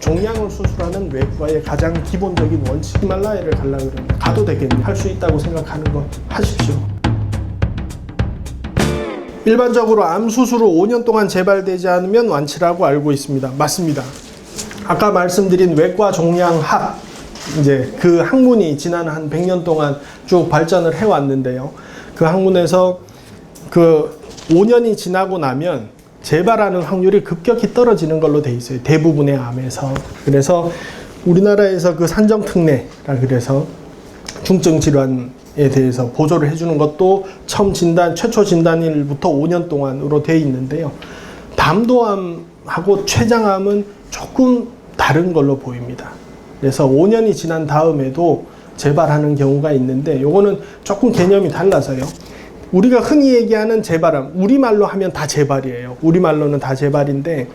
종양을 수술하는 외과의 가장 기본적인 원칙. 히말라야를 가려고 그러면 가도 되겠네. 할 수 있다고 생각하는 거 하십시오. 일반적으로 암 수술 후 5년 동안 재발되지 않으면 완치라고 알고 있습니다. 맞습니다. 아까 말씀드린 외과 종양학, 이제 그 학문이 지난 한 100년 동안 쭉 발전을 해왔는데요. 그 학문에서 그 5년이 지나고 나면 재발하는 확률이 급격히 떨어지는 걸로 돼 있어요. 대부분의 암에서. 그래서 우리나라에서 그 산정특례라 그래서 중증 질환에 대해서 보조를 해주는 것도 최초 진단일부터 5년 동안으로 돼 있는데요. 담도암하고 췌장암은 조금 다른 걸로 보입니다. 그래서 5년이 지난 다음에도 재발하는 경우가 있는데 요거는 조금 개념이 달라서요. 우리가 흔히 얘기하는 재발암, 우리말로 하면 다 재발이에요. 우리말로는 다 재발인데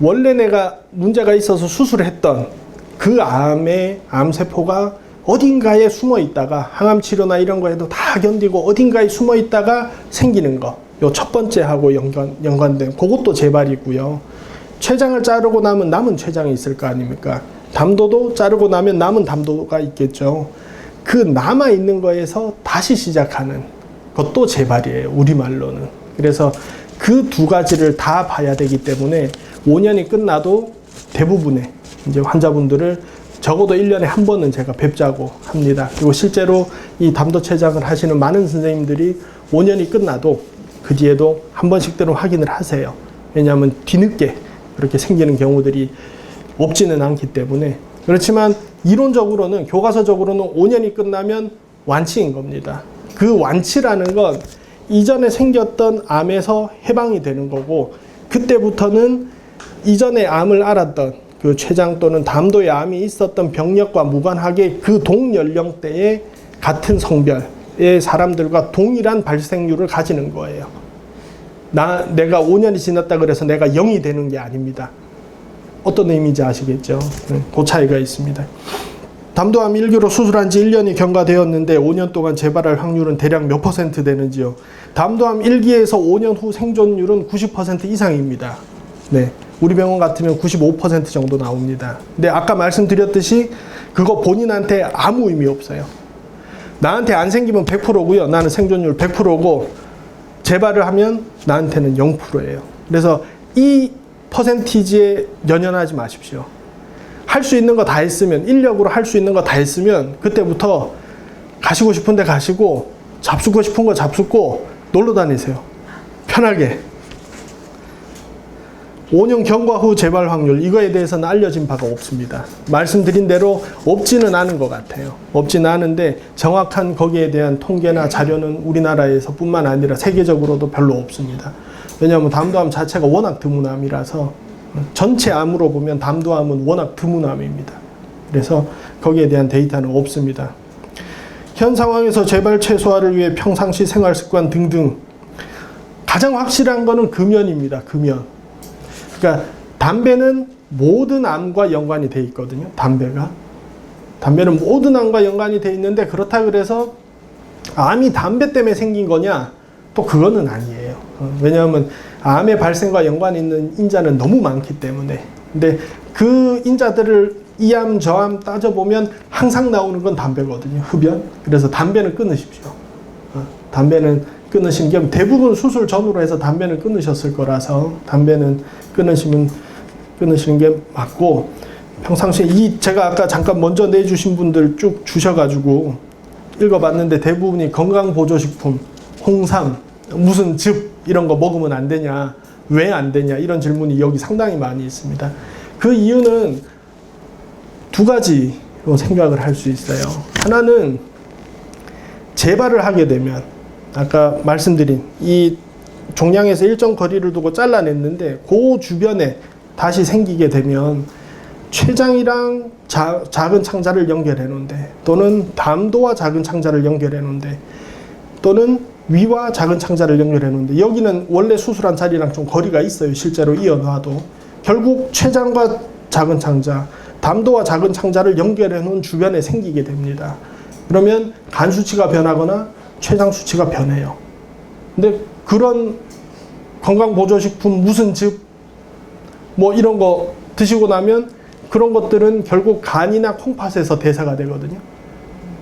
원래 내가 문제가 있어서 수술했던 그 암의 암세포가 어딘가에 숨어 있다가 항암 치료나 이런 거에도 다 견디고 어딘가에 숨어 있다가 생기는 거. 요 첫 번째하고 연관된 그것도 재발이고요. 췌장을 자르고 나면 남은 췌장이 있을 거 아닙니까? 담도도 자르고 나면 남은 담도가 있겠죠. 그 남아 있는 거에서 다시 시작하는 그것도 재발이에요. 우리말로는. 그래서 그 두 가지를 다 봐야 되기 때문에 5년이 끝나도 대부분의 이제 환자분들을 적어도 1년에 한 번은 제가 뵙자고 합니다. 그리고 실제로 이 담도췌장을 하시는 많은 선생님들이 5년이 끝나도 그 뒤에도 한 번씩들은 확인을 하세요. 왜냐하면 뒤늦게 그렇게 생기는 경우들이 없지는 않기 때문에. 그렇지만 이론적으로는, 교과서적으로는 5년이 끝나면 완치인 겁니다. 그 완치라는 건 이전에 생겼던 암에서 해방이 되는 거고, 그때부터는 이전에 암을 앓았던 그 췌장 또는 담도에 암이 있었던 병력과 무관하게 그 동연령대의 같은 성별의 사람들과 동일한 발생률을 가지는 거예요. 내가 5년이 지났다 그래서 내가 0이 되는 게 아닙니다. 어떤 의미인지 아시겠죠? 그 차이가 있습니다. 담도암 1기로 수술한 지 1년이 경과되었는데 5년 동안 재발할 확률은 대략 몇 % 되는지요? 담도암 1기에서 5년 후 생존율은 90% 이상입니다. 네, 우리 병원 같으면 95% 정도 나옵니다. 근데 아까 말씀드렸듯이 그거 본인한테 아무 의미 없어요. 나한테 안 생기면 100%고요. 나는 생존율 100%고 재발을 하면 나한테는 0%예요. 그래서 이 퍼센티지에 연연하지 마십시오. 할 수 있는 거 다 했으면, 인력으로 할 수 있는 거 다 했으면 그때부터 가시고 싶은 데 가시고 잡수고 싶은 거 잡수고 놀러 다니세요. 편하게. 5년 경과 후 재발 확률, 이거에 대해서는 알려진 바가 없습니다. 말씀드린 대로 없지는 않은 것 같아요. 없지는 않은데 정확한 거기에 대한 통계나 자료는 우리나라에서 뿐만 아니라 세계적으로도 별로 없습니다. 왜냐하면 담도암 자체가 워낙 드문 암이라서, 전체 암으로 보면 담도암은 워낙 드문 암입니다. 그래서 거기에 대한 데이터는 없습니다. 현 상황에서 재발 최소화를 위해 평상시 생활 습관 등등 가장 확실한 거는 금연입니다. 금연. 그러니까 담배는 모든 암과 연관이 돼 있거든요. 담배는 모든 암과 연관이 돼 있는데, 그렇다 그래서 암이 담배 때문에 생긴 거냐? 또 그거는 아니에요. 왜냐하면 암의 발생과 연관이 있는 인자는 너무 많기 때문에. 근데 그 인자들을 이암 저암 따져보면 항상 나오는 건 담배거든요. 흡연. 그래서 담배는 끊으십시오. 담배는 끊으시는 게, 대부분 수술 전후로 해서 담배는 끊으셨을 거라서 담배는 끊으시는 게 맞고, 평상시에 제가 아까 잠깐 먼저 내주신 분들 쭉 주셔가지고 읽어봤는데 대부분이 건강보조식품, 홍삼, 무슨 즙 이런 거 먹으면 안 되냐, 왜 안 되냐, 이런 질문이 여기 상당히 많이 있습니다. 그 이유는 두 가지로 생각을 할 수 있어요. 하나는 재발을 하게 되면 아까 말씀드린 이 종양에서 일정 거리를 두고 잘라냈는데 그 주변에 다시 생기게 되면 췌장이랑 작은 창자를 연결해 놓은데, 또는 담도와 작은 창자를 연결해 놓은데, 또는 위와 작은 창자를 연결해 놓은데, 여기는 원래 수술한 자리랑 좀 거리가 있어요. 실제로 이어놔도. 결국 췌장과 작은 창자, 담도와 작은 창자를 연결해 놓은 주변에 생기게 됩니다. 그러면 간 수치가 변하거나 췌장 수치가 변해요. 근데 그런 건강보조식품, 무슨 즙, 뭐 이런 거 드시고 나면 그런 것들은 결국 간이나 콩팥에서 대사가 되거든요.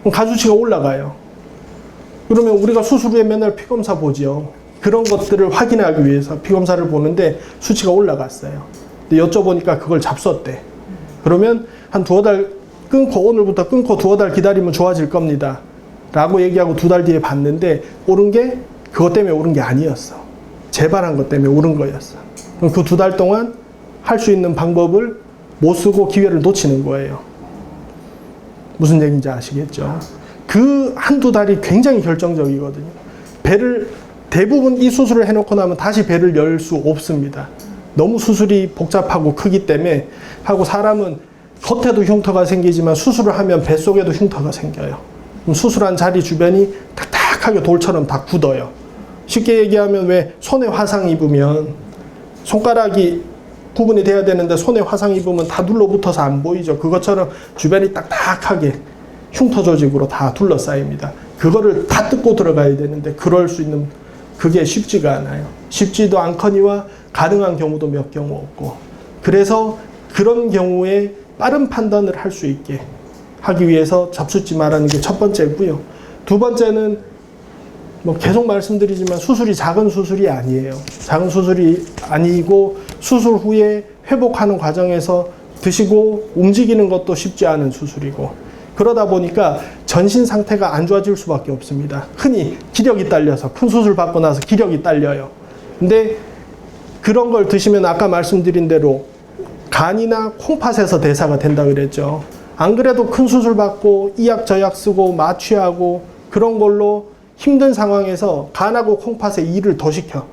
그럼 간 수치가 올라가요. 그러면 우리가 수술 후에 맨날 피검사 보죠. 그런 것들을 확인하기 위해서 피검사를 보는데 수치가 올라갔어요. 근데 여쭤보니까 그걸 잡수었대. 그러면 한 2달 끊고, 오늘부터 끊고 2달 기다리면 좋아질 겁니다. 라고 얘기하고 2달 뒤에 봤는데 오른 게 그것 때문에 오른 게 아니었어. 재발한 것 때문에 오른 거였어. 그럼 그 2달 동안 할 수 있는 방법을 못 쓰고 기회를 놓치는 거예요. 무슨 얘기인지 아시겠죠? 그 한두 달이 굉장히 결정적이거든요. 배를 대부분 이 수술을 해놓고 나면 다시 배를 열 수 없습니다. 너무 수술이 복잡하고 크기 때문에 하고 사람은 겉에도 흉터가 생기지만 수술을 하면 뱃속에도 흉터가 생겨요. 그럼 수술한 자리 주변이 딱딱하게 돌처럼 다 굳어요. 쉽게 얘기하면 왜 손에 화상 입으면 손가락이 구분이 돼야 되는데 손에 화상 입으면 다 눌러붙어서 안 보이죠. 그것처럼 주변이 딱딱하게 흉터 조직으로 다 둘러싸입니다. 그거를 다 뜯고 들어가야 되는데 그럴 수 있는 그게 쉽지가 않아요. 쉽지도 않거니와 가능한 경우도 몇 경우 없고, 그래서 그런 경우에 빠른 판단을 할 수 있게 하기 위해서 잡숫지 말라는 게 첫 번째고요. 두 번째는 뭐 계속 말씀드리지만 수술이 작은 수술이 아니에요. 작은 수술이 아니고 수술 후에 회복하는 과정에서 드시고 움직이는 것도 쉽지 않은 수술이고, 그러다 보니까 전신 상태가 안 좋아질 수밖에 없습니다. 흔히 기력이 딸려서, 큰 수술 받고 나서 기력이 딸려요. 근데 그런 걸 드시면 아까 말씀드린 대로 간이나 콩팥에서 대사가 된다 그랬죠. 안 그래도 큰 수술 받고 이약 저약 쓰고 마취하고 그런 걸로 힘든 상황에서 간하고 콩팥에 일을 더 시켜.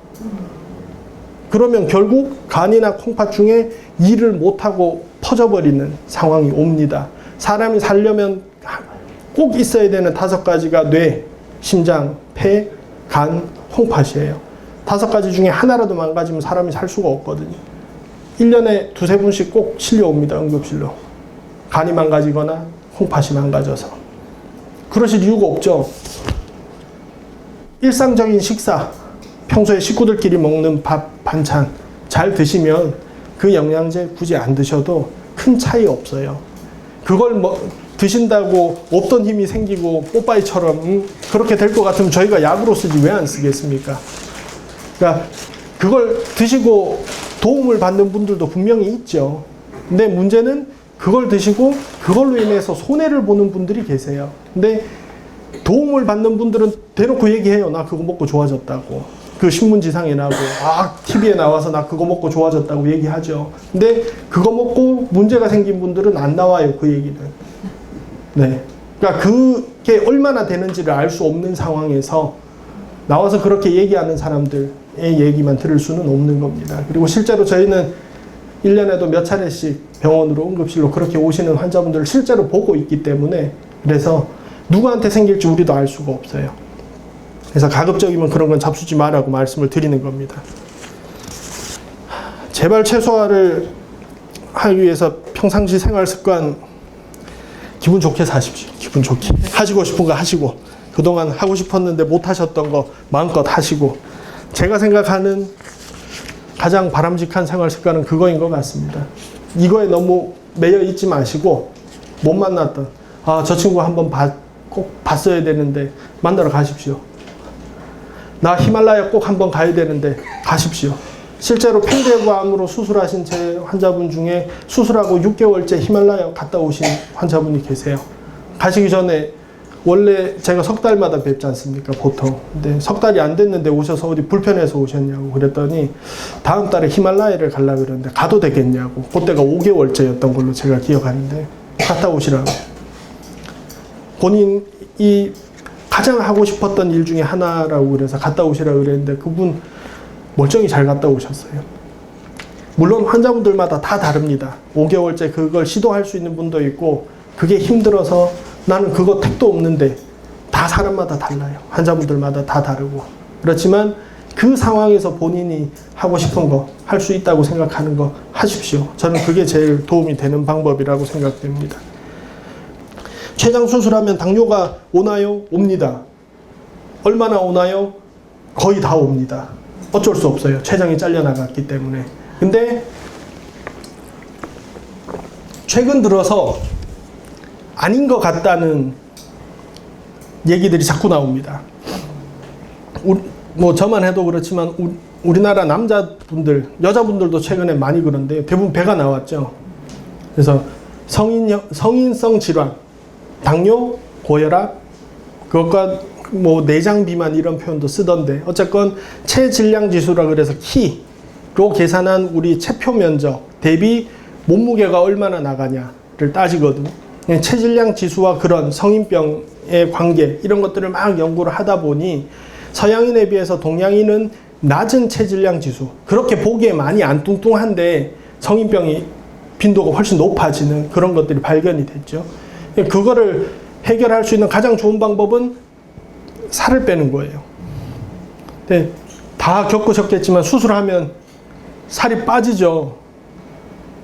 그러면 결국 간이나 콩팥 중에 일을 못하고 퍼져버리는 상황이 옵니다. 사람이 살려면 꼭 있어야 되는 5가지가 뇌, 심장, 폐, 간, 콩팥이에요. 5가지 중에 하나라도 망가지면 사람이 살 수가 없거든요. 1년에 2-3분씩 꼭 실려옵니다. 응급실로. 간이 망가지거나 콩팥이 망가져서. 그러실 이유가 없죠. 일상적인 식사, 평소에 식구들끼리 먹는 밥, 반찬 잘 드시면 그 영양제 굳이 안 드셔도 큰 차이 없어요. 그걸 드신다고 없던 힘이 생기고 뽀빠이처럼 그렇게 될 것 같으면 저희가 약으로 쓰지 왜 안 쓰겠습니까? 그러니까 그걸 드시고 도움을 받는 분들도 분명히 있죠. 근데 문제는 그걸 드시고 그걸로 인해서 손해를 보는 분들이 계세요. 근데 도움을 받는 분들은 대놓고 얘기해요. 나 그거 먹고 좋아졌다고. 그 신문지상에 나오고, TV에 나와서 나 그거 먹고 좋아졌다고 얘기하죠. 근데 그거 먹고 문제가 생긴 분들은 안 나와요. 그 얘기는. 네. 그러니까 그게 얼마나 되는지를 알 수 없는 상황에서 나와서 그렇게 얘기하는 사람들의 얘기만 들을 수는 없는 겁니다. 그리고 실제로 저희는 1년에도 몇 차례씩 병원으로 응급실로 그렇게 오시는 환자분들을 실제로 보고 있기 때문에, 그래서 누구한테 생길지 우리도 알 수가 없어요. 그래서 가급적이면 그런 건 잡수지 말라고 말씀을 드리는 겁니다. 재발 최소화를 하기 위해서 평상시 생활 습관 기분 좋게 사십시오. 기분 좋게. 하시고 싶은 거 하시고, 그동안 하고 싶었는데 못 하셨던 거 마음껏 하시고, 제가 생각하는 가장 바람직한 생활 습관은 그거인 것 같습니다. 이거에 너무 매여 있지 마시고, 못 만났던, 저 친구 한번 꼭 봤어야 되는데 만나러 가십시오. 나 히말라야 꼭 한번 가야 되는데 가십시오. 실제로 팽대부암으로 수술하신 제 환자분 중에 수술하고 6개월째 히말라야 갔다 오신 환자분이 계세요. 가시기 전에 원래 제가 석 달마다 뵙지 않습니까, 보통. 근데 석 달이 안 됐는데 오셔서 어디 불편해서 오셨냐고 그랬더니 다음 달에 히말라야를 가려고 그러는데 가도 되겠냐고. 그때가 5개월째였던 걸로 제가 기억하는데 갔다 오시라고. 본인이 가장 하고 싶었던 일 중에 하나라고 그래서 갔다 오시라고 그랬는데 그분 멀쩡히 잘 갔다 오셨어요. 물론 환자분들마다 다 다릅니다. 5개월째 그걸 시도할 수 있는 분도 있고, 그게 힘들어서 나는 그거 택도 없는데, 다 사람마다 달라요. 환자분들마다 다 다르고. 그렇지만 그 상황에서 본인이 하고 싶은 거, 할 수 있다고 생각하는 거 하십시오. 저는 그게 제일 도움이 되는 방법이라고 생각됩니다. 췌장 수술하면 당뇨가 오나요? 옵니다. 얼마나 오나요? 거의 다 옵니다. 어쩔 수 없어요. 췌장이 잘려나갔기 때문에. 근데 최근 들어서 아닌 것 같다는 얘기들이 자꾸 나옵니다. 뭐 저만 해도 그렇지만 우리나라 남자분들, 여자분들도 최근에 많이 그런데 대부분 배가 나왔죠. 그래서 성인성 질환, 당뇨, 고혈압, 그것과 뭐 내장 비만 이런 표현도 쓰던데 어쨌건 체질량 지수라 그래서 키로 계산한 우리 체표 면적 대비 몸무게가 얼마나 나가냐를 따지거든요. 체질량 지수와 그런 성인병의 관계 이런 것들을 막 연구를 하다 보니 서양인에 비해서 동양인은 낮은 체질량 지수, 그렇게 보기에 많이 안 뚱뚱한데 성인병이 빈도가 훨씬 높아지는 그런 것들이 발견이 됐죠. 그거를 해결할 수 있는 가장 좋은 방법은 살을 빼는 거예요. 근데 다 겪으셨겠지만 수술하면 살이 빠지죠.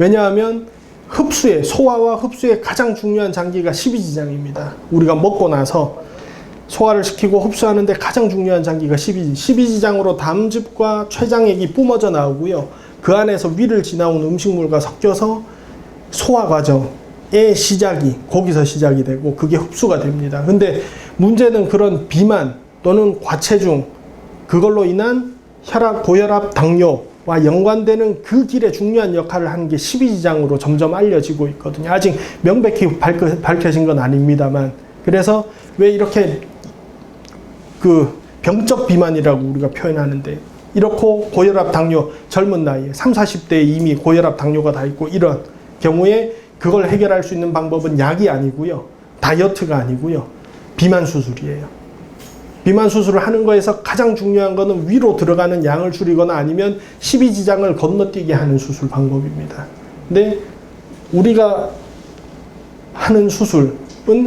왜냐하면 소화와 흡수에 가장 중요한 장기가 십이지장입니다. 우리가 먹고 나서 소화를 시키고 흡수하는데 가장 중요한 장기가 십이지장으로 담즙과 췌장액이 뿜어져 나오고요. 그 안에서 위를 지나온 음식물과 섞여서 소화 과정의 시작이 거기서 시작이 되고 그게 흡수가 됩니다. 근데 문제는 그런 비만 또는 과체중 그걸로 인한 혈압, 고혈압, 당뇨와 연관되는 그 길에 중요한 역할을 하는 게 십이지장으로 점점 알려지고 있거든요. 아직 명백히 밝혀진 건 아닙니다만 그래서 왜 이렇게 그 병적 비만이라고 우리가 표현하는데 이렇고 고혈압, 당뇨 젊은 나이에 30, 40대에 이미 고혈압, 당뇨가 다 있고 이런 경우에 그걸 해결할 수 있는 방법은 약이 아니고요. 다이어트가 아니고요. 비만 수술이에요. 비만 수술을 하는 거에서 가장 중요한 거는 위로 들어가는 양을 줄이거나 아니면 십이지장을 건너뛰게 하는 수술 방법입니다. 근데 우리가 하는 수술은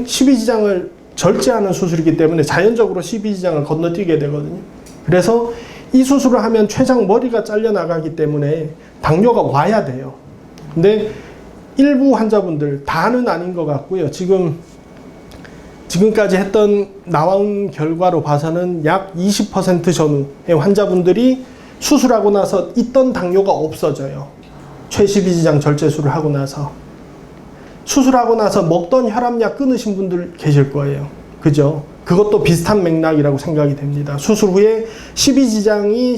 십이지장을 절제하는 수술이기 때문에 자연적으로 십이지장을 건너뛰게 되거든요. 그래서 이 수술을 하면 췌장 머리가 잘려나가기 때문에 당뇨가 와야 돼요. 근데 일부 환자분들, 다는 아닌 것 같고요. 지금까지 나온 결과로 봐서는 약 20% 전후의 환자분들이 수술하고 나서 있던 당뇨가 없어져요. 최십이지장 절제술을 하고 나서. 수술하고 나서 먹던 혈압약 끊으신 분들 계실 거예요. 그죠? 그것도 비슷한 맥락이라고 생각이 됩니다. 수술 후에 십이지장이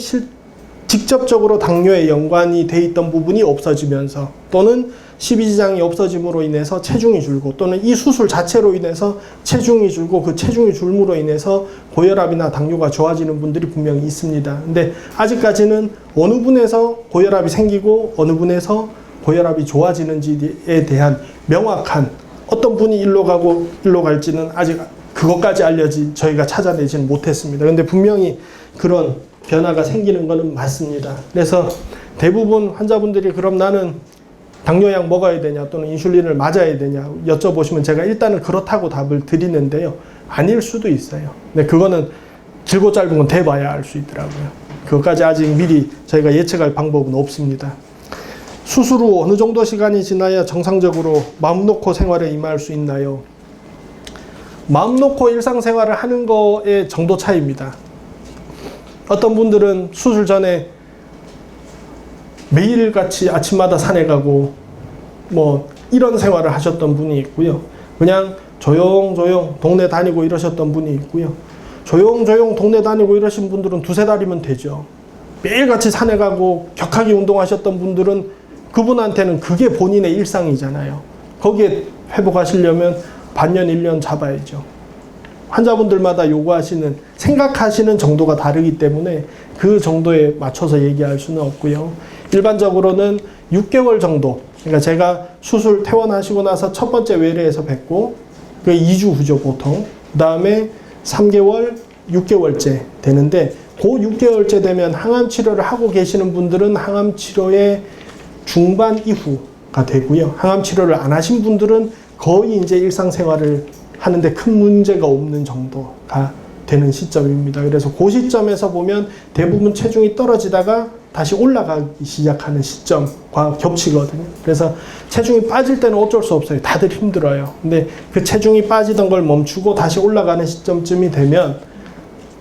직접적으로 당뇨에 연관이 돼 있던 부분이 없어지면서 또는 십이지장이 없어짐으로 인해서 체중이 줄고 또는 이 수술 자체로 인해서 체중이 줄고 그 체중이 줄므로 인해서 고혈압이나 당뇨가 좋아지는 분들이 분명히 있습니다. 근데 아직까지는 어느 분에서 고혈압이 생기고 어느 분에서 고혈압이 좋아지는지에 대한 명확한 어떤 분이 일로 가고 일로 갈지는 아직 그것까지 저희가 찾아내지는 못했습니다. 근데 분명히 그런 변화가 생기는 것은 맞습니다. 그래서 대부분 환자분들이 그럼 나는 당뇨약 먹어야 되냐 또는 인슐린을 맞아야 되냐 여쭤보시면 제가 일단은 그렇다고 답을 드리는데요. 아닐 수도 있어요. 근데 그거는 길고 짧은 건 돼봐야 알 수 있더라고요. 그것까지 아직 미리 저희가 예측할 방법은 없습니다. 수술 후 어느 정도 시간이 지나야 정상적으로 마음 놓고 생활에 임할 수 있나요? 마음 놓고 일상생활을 하는 거의 정도 차이입니다. 어떤 분들은 수술 전에 매일같이 아침마다 산에 가고 뭐 이런 생활을 하셨던 분이 있고요. 그냥 조용조용 동네 다니고 이러셨던 분이 있고요. 조용조용 동네 다니고 이러신 분들은 두세 달이면 되죠. 매일같이 산에 가고 격하게 운동하셨던 분들은 그분한테는 그게 본인의 일상이잖아요. 거기에 회복하시려면 반년, 1년 잡아야죠. 환자분들마다 요구하시는, 생각하시는 정도가 다르기 때문에 그 정도에 맞춰서 얘기할 수는 없고요. 일반적으로는 6개월 정도, 그러니까 제가 수술 퇴원하시고 나서 첫 번째 외래에서 뵙고 그게 2주 후죠 보통. 그 다음에 3개월, 6개월째 되는데 그 6개월째 되면 항암 치료를 하고 계시는 분들은 항암 치료의 중반 이후가 되고요. 항암 치료를 안 하신 분들은 거의 이제 일상생활을 하는데 큰 문제가 없는 정도가 되는 시점입니다. 그래서 그 시점에서 보면 대부분 체중이 떨어지다가 다시 올라가기 시작하는 시점과 겹치거든요. 그래서 체중이 빠질 때는 어쩔 수 없어요. 다들 힘들어요. 근데 그 체중이 빠지던 걸 멈추고 다시 올라가는 시점쯤이 되면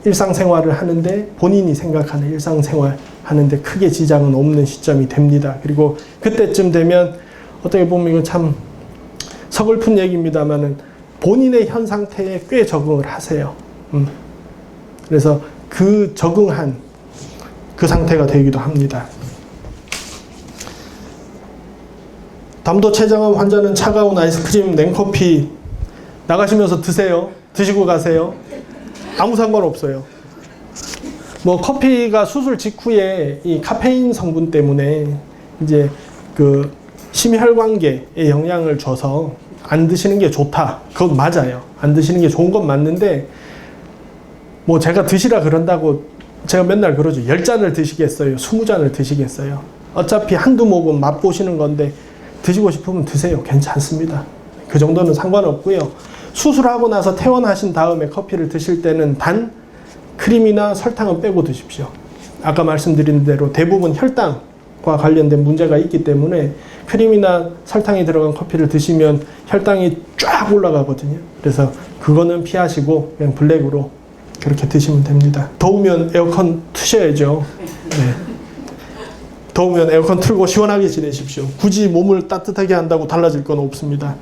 일상생활을 하는데 본인이 생각하는 일상생활 하는데 크게 지장은 없는 시점이 됩니다. 그리고 그때쯤 되면 어떻게 보면 이거 참 서글픈 얘기입니다만은 본인의 현 상태에 꽤 적응을 하세요. 그래서 그 적응한 그 상태가 되기도 합니다. 담도 췌장암 환자는 차가운 아이스크림, 냉커피 나가시면서 드세요. 드시고 가세요. 아무 상관없어요. 뭐 커피가 수술 직후에 이 카페인 성분 때문에 이제 그 심혈관계에 영향을 줘서 안 드시는 게 좋다. 그건 맞아요. 안 드시는 게 좋은 건 맞는데 뭐 제가 드시라 그런다고 제가 맨날 그러죠. 10잔을 드시겠어요? 20잔을 드시겠어요? 어차피 한두 모금 맛보시는 건데 드시고 싶으면 드세요. 괜찮습니다. 그 정도는 상관없고요. 수술하고 나서 퇴원하신 다음에 커피를 드실 때는 단 크림이나 설탕은 빼고 드십시오. 아까 말씀드린 대로 대부분 혈당과 관련된 문제가 있기 때문에 크림이나 설탕이 들어간 커피를 드시면 혈당이 쫙 올라가거든요. 그래서 그거는 피하시고 그냥 블랙으로 그렇게 드시면 됩니다. 더우면 에어컨 트셔야죠. 네. 더우면 에어컨 틀고 시원하게 지내십시오. 굳이 몸을 따뜻하게 한다고 달라질 건 없습니다.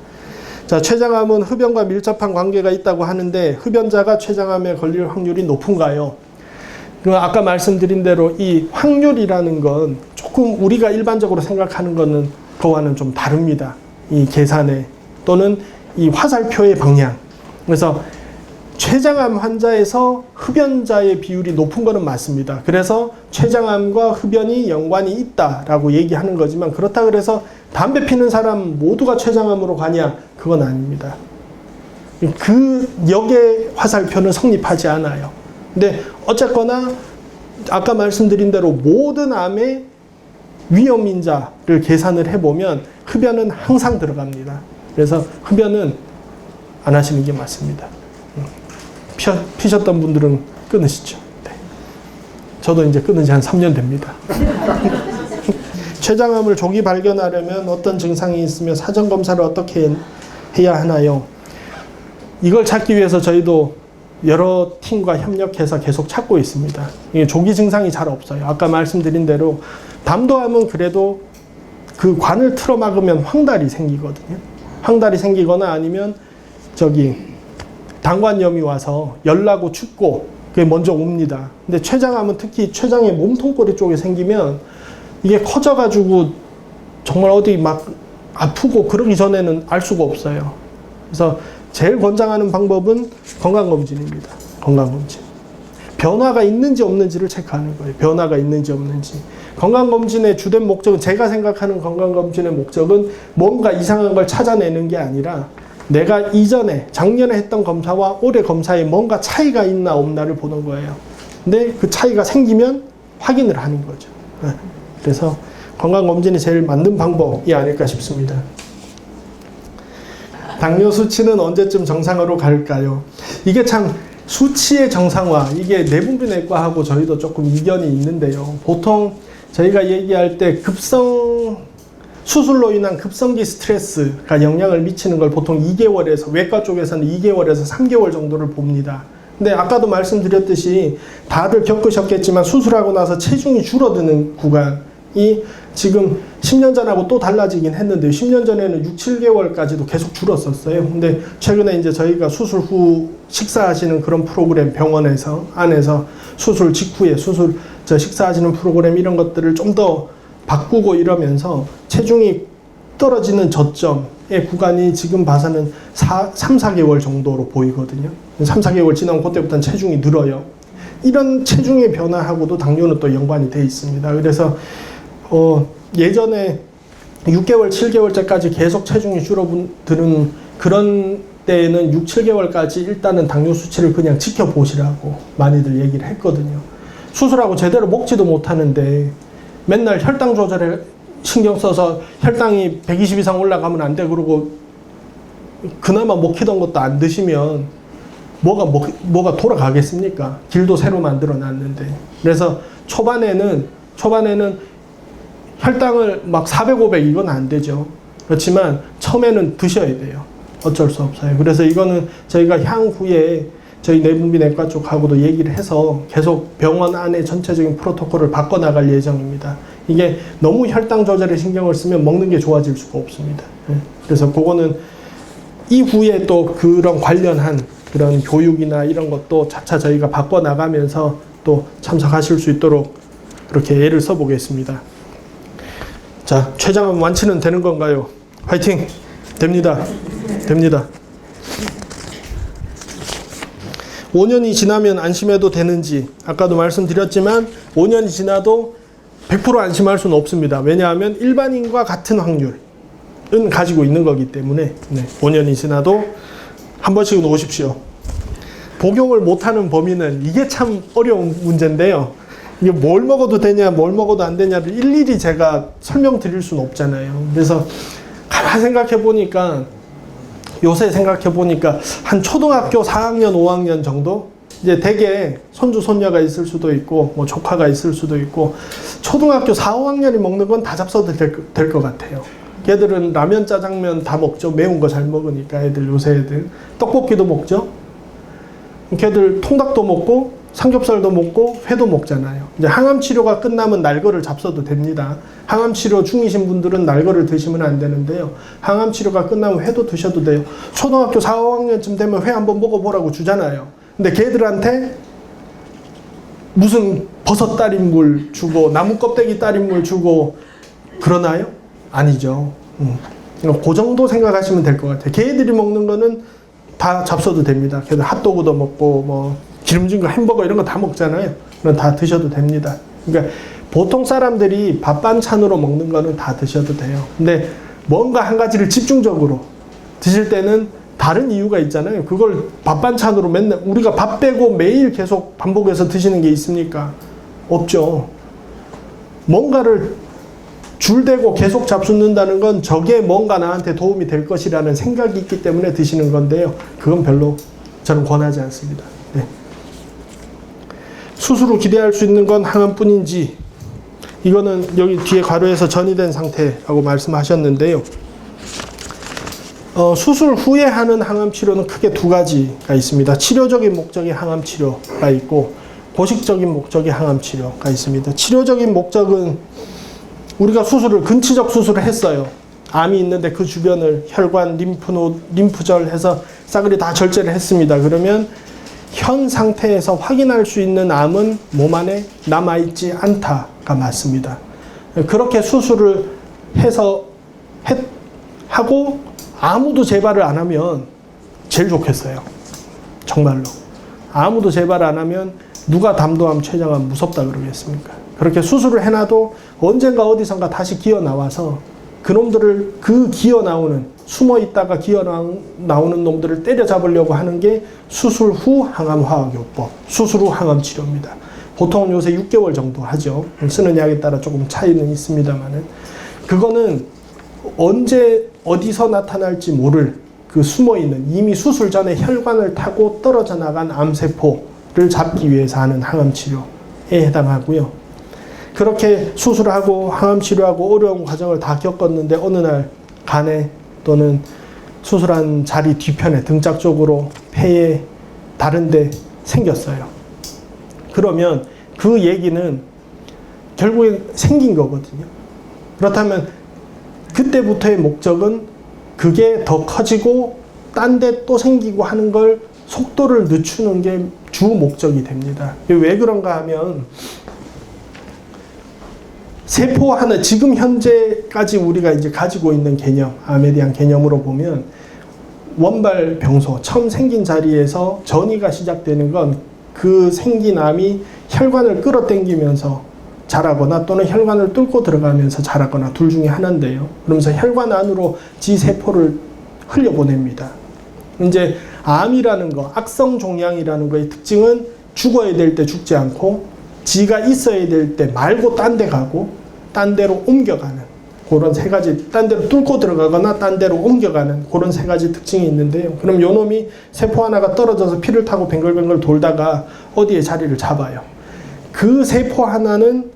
자, 췌장암은 흡연과 밀접한 관계가 있다고 하는데 흡연자가 췌장암에 걸릴 확률이 높은가요? 아까 말씀드린 대로 이 확률이라는 건 조금 우리가 일반적으로 생각하는 거는 그와는 좀 다릅니다. 이 계산에 또는 이 화살표의 방향. 그래서 췌장암 환자에서 흡연자의 비율이 높은 거는 맞습니다. 그래서 췌장암과 흡연이 연관이 있다라고 얘기하는 거지만 그렇다 그래서 담배 피는 사람 모두가 췌장암으로 가냐? 그건 아닙니다. 그 역의 화살표는 성립하지 않아요. 근데 어쨌거나 아까 말씀드린 대로 모든 암의 위험인자를 계산을 해보면 흡연은 항상 들어갑니다. 그래서 흡연은 안 하시는 게 맞습니다. 피셨던 분들은 끊으시죠. 네. 저도 이제 끊은 지 한 3년 됩니다. 췌장암을 조기 발견하려면 어떤 증상이 있으며 사전 검사를 어떻게 해야 하나요? 이걸 찾기 위해서 저희도 여러 팀과 협력해서 계속 찾고 있습니다. 이게 조기 증상이 잘 없어요. 아까 말씀드린 대로 담도암은 그래도 그 관을 틀어막으면 황달이 생기거든요. 황달이 생기거나 아니면 당관염이 와서 열나고 춥고 그게 먼저 옵니다. 근데 췌장암은 특히 췌장의 몸통꼬리 쪽에 생기면 이게 커져가지고 정말 어디 막 아프고 그러기 전에는 알 수가 없어요. 그래서 제일 권장하는 방법은 건강검진입니다. 건강검진. 변화가 있는지 없는지를 체크하는 거예요. 변화가 있는지 없는지. 건강검진의 주된 목적은 제가 생각하는 건강검진의 목적은 뭔가 이상한 걸 찾아내는 게 아니라 내가 이전에 작년에 했던 검사와 올해 검사에 뭔가 차이가 있나 없나를 보는 거예요. 근데 그 차이가 생기면 확인을 하는 거죠. 그래서 건강검진이 제일 맞는 방법이 아닐까 싶습니다. 당뇨 수치는 언제쯤 정상으로 갈까요? 이게 참 수치의 정상화, 이게 내분비내과하고 저희도 조금 이견이 있는데요. 보통 저희가 얘기할 때 수술로 인한 급성기 스트레스가 영향을 미치는 걸 보통 2개월에서, 외과 쪽에서는 2개월에서 3개월 정도를 봅니다. 근데 아까도 말씀드렸듯이 다들 겪으셨겠지만 수술하고 나서 체중이 줄어드는 구간이 지금 10년 전하고 또 달라지긴 했는데 10년 전에는 6, 7개월까지도 계속 줄었었어요. 근데 최근에 이제 저희가 수술 후 식사하시는 그런 프로그램 안에서 수술 직후에 식사하시는 프로그램 이런 것들을 좀 더 바꾸고 이러면서 체중이 떨어지는 저점의 구간이 지금 봐서는 3, 4개월 정도로 보이거든요. 3, 4개월 지나면 그때부터는 체중이 늘어요. 이런 체중의 변화하고도 당뇨는 또 연관이 돼 있습니다. 그래서 예전에 6개월, 7개월째까지 계속 체중이 줄어드는 그런 때에는 6, 7개월까지 일단은 당뇨 수치를 그냥 지켜보시라고 많이들 얘기를 했거든요. 수술하고 제대로 먹지도 못하는데 맨날 혈당 조절에 신경 써서 혈당이 120 이상 올라가면 안 돼 그러고 그나마 먹히던 것도 안 드시면 뭐가 돌아가겠습니까? 길도 새로 만들어 놨는데. 그래서 초반에는 혈당을 막 400, 500 이건 안 되죠. 그렇지만 처음에는 드셔야 돼요. 어쩔 수 없어요. 그래서 이거는 저희가 향후에 저희 내분비내과 쪽하고도 얘기를 해서 계속 병원 안에 전체적인 프로토콜을 바꿔나갈 예정입니다. 이게 너무 혈당 조절에 신경을 쓰면 먹는 게 좋아질 수가 없습니다. 그래서 그거는 이후에 또 그런 관련한 그런 교육이나 이런 것도 차차 저희가 바꿔나가면서 또 참석하실 수 있도록 그렇게 애를 써보겠습니다. 자, 췌장암 완치는 되는 건가요? 화이팅! 됩니다. 됩니다. 5년이 지나면 안심해도 되는지, 아까도 말씀드렸지만 5년이 지나도 100% 안심할 수는 없습니다. 왜냐하면 일반인과 같은 확률은 가지고 있는 거기 때문에 5년이 지나도 한 번씩은 오십시오. 복용을 못하는 범인은 이게 참 어려운 문제인데요. 이게 뭘 먹어도 되냐, 뭘 먹어도 안 되냐를 일일이 제가 설명드릴 수는 없잖아요. 그래서 가만히 생각해 보니까, 요새 생각해 보니까 한 초등학교 4학년, 5학년 정도? 이제 대개 손주, 손녀가 있을 수도 있고, 뭐 조카가 있을 수도 있고, 초등학교 4, 5학년이 먹는 건 다 잡숴도 될 것 같아요. 걔들은 라면, 짜장면 다 먹죠. 매운 거 잘 먹으니까 애들, 요새 애들. 떡볶이도 먹죠. 걔들 통닭도 먹고, 삼겹살도 먹고, 회도 먹잖아요. 이제 항암 치료가 끝나면 날거를 잡숴도 됩니다. 항암 치료 중이신 분들은 날거를 드시면 안 되는데요. 항암 치료가 끝나면 회도 드셔도 돼요. 초등학교 4, 5학년쯤 되면 회 한번 먹어보라고 주잖아요. 근데 걔들한테 무슨 버섯 따린물 주고 나무 껍데기 따린물 주고 그러나요? 아니죠. 그 정도 생각하시면 될 것 같아요. 걔들이 먹는 거는 다 잡숴도 됩니다. 걔들 핫도그도 먹고 뭐 기름진 거 햄버거 이런 거 다 먹잖아요. 그건 다 드셔도 됩니다. 그러니까 보통 사람들이 밥 반찬으로 먹는 거는 다 드셔도 돼요. 근데 뭔가 한 가지를 집중적으로 드실 때는 다른 이유가 있잖아요. 그걸 밥 반찬으로 맨날, 우리가 밥 빼고 매일 계속 반복해서 드시는 게 있습니까? 없죠. 뭔가를 줄대고 계속 잡숫는다는 건 저게 뭔가 나한테 도움이 될 것이라는 생각이 있기 때문에 드시는 건데요. 그건 별로 저는 권하지 않습니다. 네. 수술 후 기대할 수 있는 건 항암뿐인지, 이거는 여기 뒤에 괄호에서 전이된 상태라고 말씀하셨는데요. 수술 후에 하는 항암 치료는 크게 두 가지가 있습니다. 치료적인 목적의 항암 치료가 있고 보식적인 목적의 항암 치료가 있습니다. 치료적인 목적은 우리가 근치적 수술을 했어요. 암이 있는데 그 주변을 혈관, 림프노, 림프절 해서 싸그리 다 절제를 했습니다. 그러면 현 상태에서 확인할 수 있는 암은 몸 안에 남아있지 않다가 맞습니다. 그렇게 수술을 하고 아무도 재발을 안 하면 제일 좋겠어요. 정말로. 아무도 재발 안 하면 누가 담도암, 췌장암 무섭다 그러겠습니까? 그렇게 수술을 해놔도 언젠가 어디선가 다시 기어 나와서 그놈들을, 그 기어 나오는, 숨어 있다가 기어 나오는 놈들을 때려잡으려고 하는 게 수술 후 항암화학요법, 수술 후 항암 치료입니다. 보통 요새 6개월 정도 하죠. 쓰는 약에 따라 조금 차이는 있습니다만은. 그거는 언제 어디서 나타날지 모를 그 숨어있는, 이미 수술 전에 혈관을 타고 떨어져 나간 암세포를 잡기 위해서 하는 항암치료에 해당하고요. 그렇게 수술하고 항암치료하고 어려운 과정을 다 겪었는데 어느 날 간에 또는 수술한 자리 뒤편에, 등짝 쪽으로, 폐에, 다른 데 생겼어요. 그러면 그 얘기는 결국엔 생긴 거거든요. 그렇다면 그때부터의 목적은 그게 더 커지고 딴 데 또 생기고 하는 걸 속도를 늦추는 게 주 목적이 됩니다. 왜 그런가 하면 세포 하나, 지금 현재까지 우리가 이제 가지고 있는 개념, 암에 대한 개념으로 보면 원발 병소, 처음 생긴 자리에서 전이가 시작되는 건 그 생긴 암이 혈관을 끌어당기면서 자라거나 또는 혈관을 뚫고 들어가면서 자라거나 둘 중에 하나인데요. 그러면서 혈관 안으로 지 세포를 흘려보냅니다. 이제 암이라는 거, 악성 종양이라는 거의 특징은 죽어야 될 때 죽지 않고 지가 있어야 될 때 말고 딴 데 가고 딴 데로 옮겨가는 그런 세 가지, 딴 데로 뚫고 들어가거나 딴 데로 옮겨가는 그런 세 가지 특징이 있는데요. 그럼 요 놈이 세포 하나가 떨어져서 피를 타고 뱅글뱅글 돌다가 어디에 자리를 잡아요. 그 세포 하나는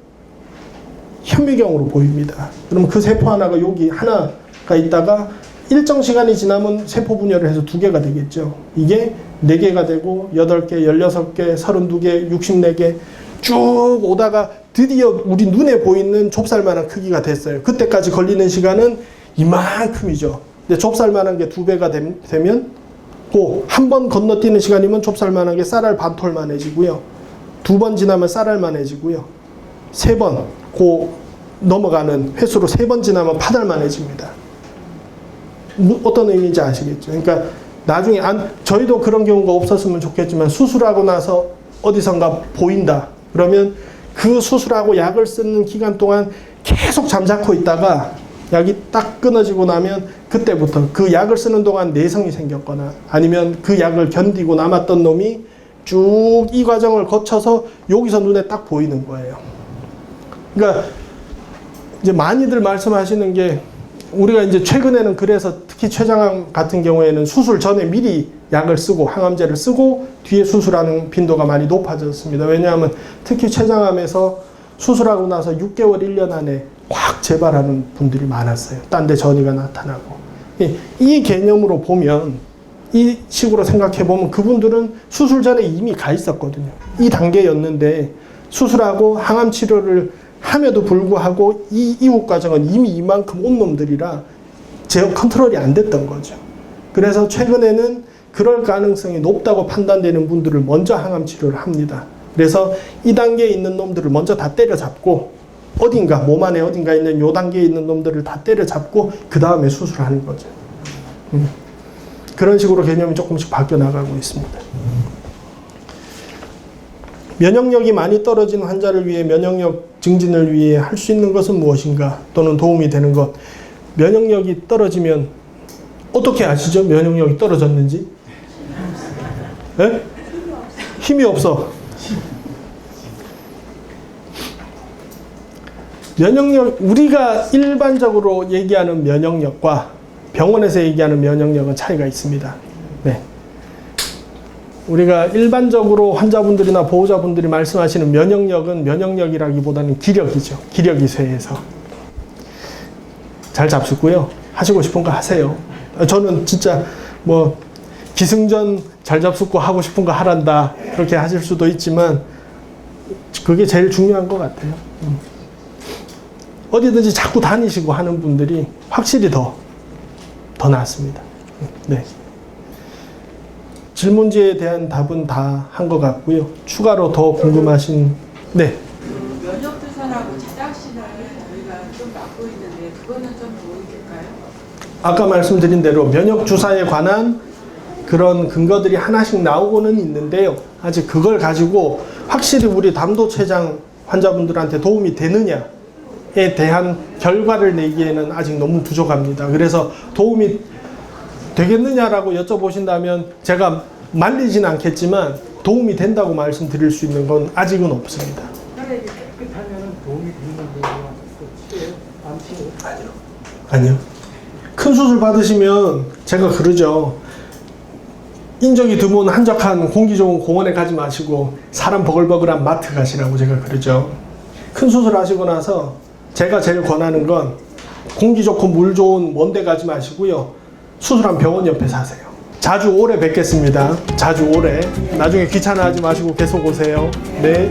현미경으로 보입니다. 그럼 그 세포 하나가 여기 하나가 있다가 일정 시간이 지나면 세포 분열을 해서 2개가 되겠죠. 이게 4개가 되고 8개, 16개, 32개, 64개 쭉 오다가 드디어 우리 눈에 보이는 좁쌀만한 크기가 됐어요. 그때까지 걸리는 시간은 이만큼이죠. 근데 좁쌀만한 게 2배가 되면 한 번 건너뛰는 시간이면 좁쌀만한 게 쌀알 반톨만해지고요. 2번 지나면 쌀알만해지고요. 3번 넘어가는 횟수로 3번 지나면 파달만해집니다. 어떤 의미인지 아시겠죠? 그러니까 나중에 저희도 그런 경우가 없었으면 좋겠지만 수술하고 나서 어디선가 보인다. 그러면 그 수술하고 약을 쓰는 기간 동안 계속 잠자코 있다가 약이 딱 끊어지고 나면 그때부터 그 약을 쓰는 동안 내성이 생겼거나 아니면 그 약을 견디고 남았던 놈이 쭉 이 과정을 거쳐서 여기서 눈에 딱 보이는 거예요. 그러니까 이제 많이들 말씀하시는 게 우리가 이제 최근에는 그래서 특히 췌장암 같은 경우에는 수술 전에 미리 약을 쓰고 항암제를 쓰고 뒤에 수술하는 빈도가 많이 높아졌습니다. 왜냐하면 특히 췌장암에서 수술하고 나서 6개월, 1년 안에 확 재발하는 분들이 많았어요. 딴 데 전이가 나타나고. 이 개념으로 보면 이 식으로 생각해 보면 그분들은 수술 전에 이미 가 있었거든요. 이 단계였는데 수술하고 항암 치료를 함에도 불구하고 이 이후 과정은 이미 이만큼 온 놈들이라 제어 컨트롤이 안 됐던 거죠. 그래서 최근에는 그럴 가능성이 높다고 판단되는 분들을 먼저 항암 치료를 합니다. 그래서 이 단계에 있는 놈들을 먼저 다 때려잡고 어딘가 몸 안에 어딘가 있는 요 단계에 있는 놈들을 다 때려잡고 그 다음에 수술하는 거죠. 그런 식으로 개념이 조금씩 바뀌어 나가고 있습니다. 면역력이 많이 떨어진 환자를 위해 면역력 증진을 위해 할 수 있는 것은 무엇인가 또는 도움이 되는 것. 면역력이 떨어지면 어떻게 아시죠? 면역력이 떨어졌는지? 네? 힘이 없어. 면역력, 우리가 일반적으로 얘기하는 면역력과 병원에서 얘기하는 면역력은 차이가 있습니다. 네. 우리가 일반적으로 환자분들이나 보호자분들이 말씀하시는 면역력은 면역력이라기보다는 기력이죠. 기력이 쇠해서. 잘 잡수고요. 하시고 싶은 거 하세요. 저는 진짜 뭐 기승전 잘 잡수고 하고 싶은 거 하란다 그렇게 하실 수도 있지만 그게 제일 중요한 것 같아요. 어디든지 자꾸 다니시고 하는 분들이 확실히 더 낫습니다. 네. 질문지에 대한 답은 다 한 것 같고요. 추가로 더 궁금하신 네. 면역주사라고 자작신을 저희가 좀 맡고 있는데 그거는 좀 도움이 될까요? 아까 말씀드린 대로 면역주사에 관한 그런 근거들이 하나씩 나오고는 있는데요. 아직 그걸 가지고 확실히 우리 담도췌장 환자분들한테 도움이 되느냐에 대한 결과를 내기에는 아직 너무 부족합니다. 그래서 도움이 되겠느냐라고 여쭤보신다면 제가 말리진 않겠지만 도움이 된다고 말씀드릴 수 있는 건 아직은 없습니다. 혈액이 깨끗하면 도움이 되는 경우가 많죠? 아니요. 큰 수술 받으시면 제가 그러죠. 인적이 드문 한적한 공기 좋은 공원에 가지 마시고 사람 버글버글한 마트 가시라고 제가 그러죠. 큰 수술 하시고 나서 제가 제일 권하는 건 공기 좋고 물 좋은 먼 데 가지 마시고요. 수술한 병원 옆에 사세요. 자주 오래 뵙겠습니다. 자주 오래. 나중에 귀찮아하지 마시고 계속 오세요. 네.